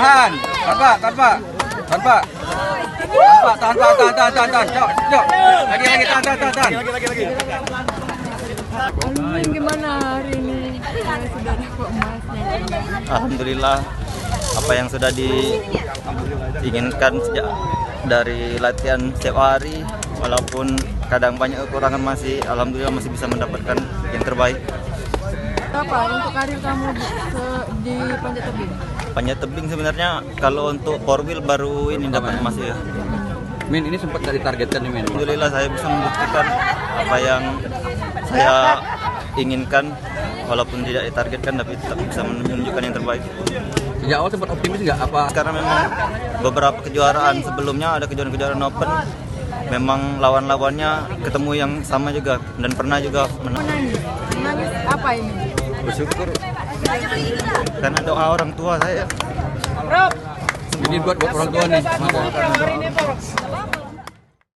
tahan. Tanpa. Tahan. Cok. Lagi, tahan. Gimana hari ini sudah dapat emasnya? Alhamdulillah, apa yang sudah diinginkan sejak dari latihan setiap hari, walaupun kadang banyak kekurangan, alhamdulillah masih bisa mendapatkan yang terbaik. Apa untuk karir kamu di panjat tebing? Panjat tebing sebenarnya kalau untuk four wheel baru ini dapat emas ya. Min, ini sempat dari targetkan nih, Min. Alhamdulillah saya bisa membuktikan apa yang saya inginkan, walaupun tidak ditargetkan tapi tetap bisa menunjukkan yang terbaik. Sejak awal sempat optimis nggak? Apa? Karena memang beberapa kejuaraan sebelumnya ada kejuaraan open, memang lawan-lawannya ketemu yang sama juga dan pernah juga menang. Menangis apa ini? Bersyukur. Karena doa orang tua saya. Ini buat orang tua nih.